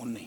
19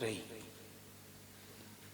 3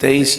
23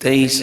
23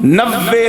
90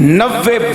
90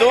2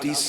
30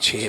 6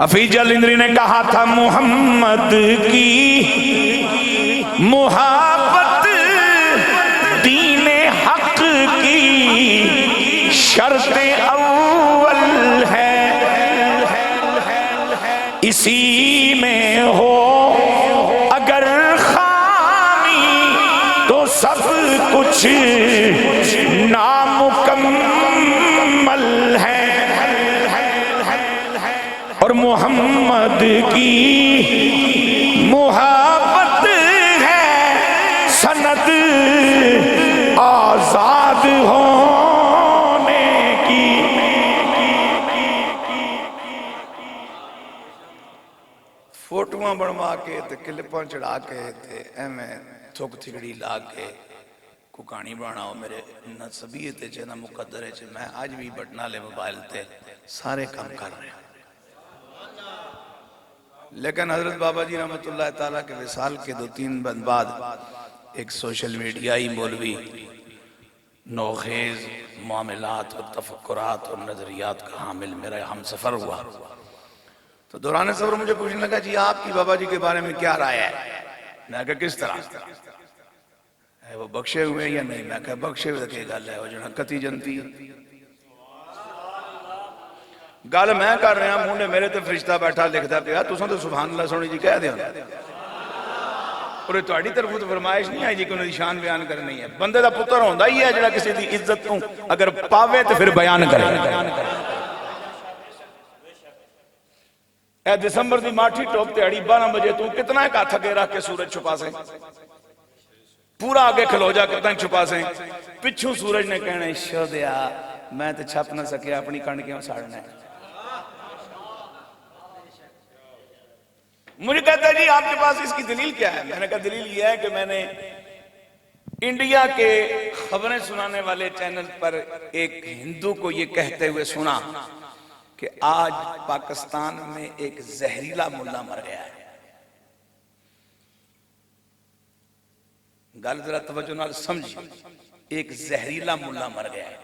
हफीज जलंधरी ने कहा था मोहम्मद की मुहब्बत दीन हक की शर्त अव्वल है, इसी में हो अगर खामी तो सब कुछ नामुकम्मल है। और मोहम्मद की मुहब्बत है सनद आजाद होने की। फोटोआं बनवा के ते क्लिपां चढ़ा के ते एवें थुक थिगड़ी ला के को कहानी बनाओ मेरे नसबीयत च ना मुकद्दर च। मैं आज भी बटना ले मोबाइल ते सारे काम कर रहा, लेकिन हजरत बाबा जी रहमतुल्लाह ताला के विसाल के 2-3 दिन बाद एक सोशल मीडियाई मौलवी नौखेज मामलात और तफक्कुरात और नजरियात का हामिल मेरा हम सफर हुआ। तो दौरान सफर मुझे पूछने लगा, जी आपकी बाबा जी के बारे में क्या राय है? मैं कहा किस तरह है, वो बख्शे हुए या नहीं? मैं कहा बख्शे हुए की गल है, वो जो कती जनती गल मैं कर रहा मुंडे मेरे तो फरिश्ता बैठा लिखता पिया, तुसां तो सुभान अल्लाह सोनी जी कह दियो। और तुहाडी तरफों तो फरमाइश नहीं आई जी कि उन्हें शान बयान करनी है। बंदे दा पुत्र होंदा ही है जिहड़ा किसी दी इज्जत तू अगर पावे तो फिर बयान करे। ए दिसंबर दी माठी टोप दिहाड़ी 12 बजे तू कितना एक हाथ अगे रख के सूरज छुपा से, पूरा आगे खलो जा कितना छुपा से, पिछू सूरज ने कहना शोदिया मैं तो छप ना सके अपनी कण क्यों साड़ना है। मुझे कहता है जी आपके पास इसकी दलील क्या है? मैंने कहा दलील यह है कि मैंने इंडिया के खबरें सुनाने वाले चैनल पर एक हिंदू को यह कहते हुए सुना कि आज पाकिस्तान में एक जहरीला मुल्ला मर गया है। गल जरा तवज्जो नाल समझिए, एक जहरीला मुल्ला मर गया है।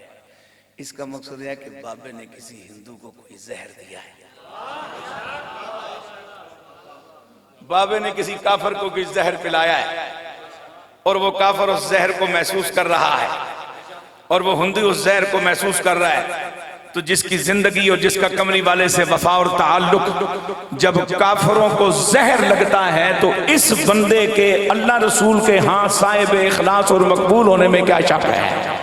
इसका मकसद है कि बाबे ने किसी हिंदू को कोई जहर दिया है, बाबे ने किसी काफर को कोई जहर पिलाया है और वो काफर उस जहर को महसूस कर रहा है और वो हिंदू उस जहर को महसूस कर रहा है। तो जिसकी जिंदगी और जिसका कमरी वाले से वफा और ताल्लुक जब काफरों को जहर लगता है तो इस बंदे के अल्लाह रसूल के हाथ साहिब इखलास और मकबूल होने में क्या शक है?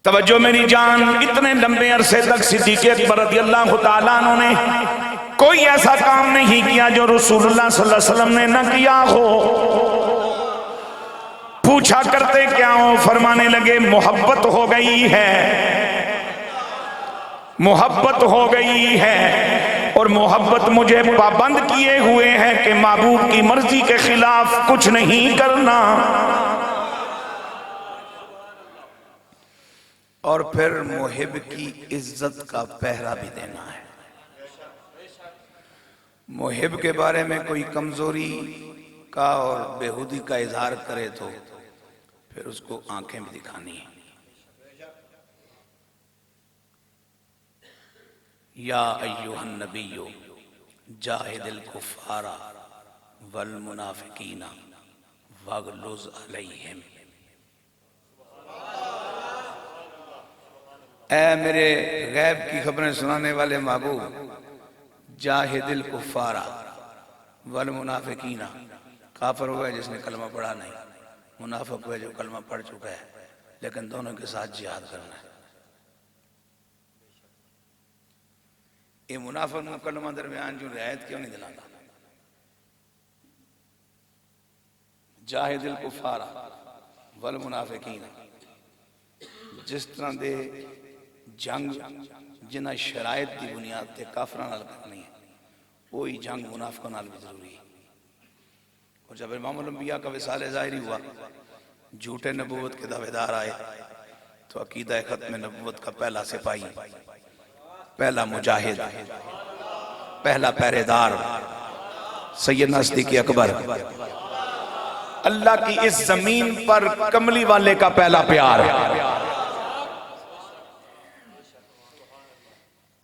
तवज्जो मेरी जान, इतने लंबे अरसे तक सिद्दीक़ अकबर रज़ियल्लाहु ताला अन्हु ने कोई ऐसा काम नहीं किया जो रसूलुल्लाह सल्लल्लाहु अलैहि वसल्लम ने न किया हो। पूछा करते क्या हो? फरमाने लगे मोहब्बत हो गई है, मोहब्बत हो गई है और मोहब्बत मुझे पाबंद किए हुए है कि महबूब की मर्जी के खिलाफ कुछ नहीं करना। और फिर मुहिब की इज्जत का पहरा भी देना है। मुहिब के बारे में कोई कमजोरी का और बेहूदी का इजहार करे तो फिर उसको आंखें भी दिखानी है। या अय्युहन नबिय्यु जाहिदिल कुफ्फारा वल मुनाफिकीना वगलुज़ अलैहिम। ऐ मेरे गैब की खबरें सुनाने वाले महबूब, जाहिदिल कुफ्फारा वल मुनाफिकीना, काफिर हुआ है जिसने कलमा पढ़ा नहीं, मुनाफिक हुआ है जो कलमा पढ़ चुका है, लेकिन दोनों के साथ जिहाद करना है। ये मुनाफिक को कलमा दरमियान जो रियायत क्यों नहीं दिलाना? जाहिदिल कुफ्फारा वल मुनाफिकीना, जिस तरह दे जंग जिन्हें शरायत की बुनियाद से काफिरां नाल करनी है, वही जंग मुनाफिकां नाल भी जरूरी है। और जब इमामुल अंबिया का विसाल ज़ाहिरी हुआ, झूठे नबूवत के दावेदार आए, तो अकीदा खत्म नबूवत का पहला सिपाही, पहला मुजाहिद, पहला पहरेदार सैयदना सिद्दीक़ अकबर, अल्लाह की इस जमीन पर कमली वाले का पहला प्यार,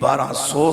1200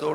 2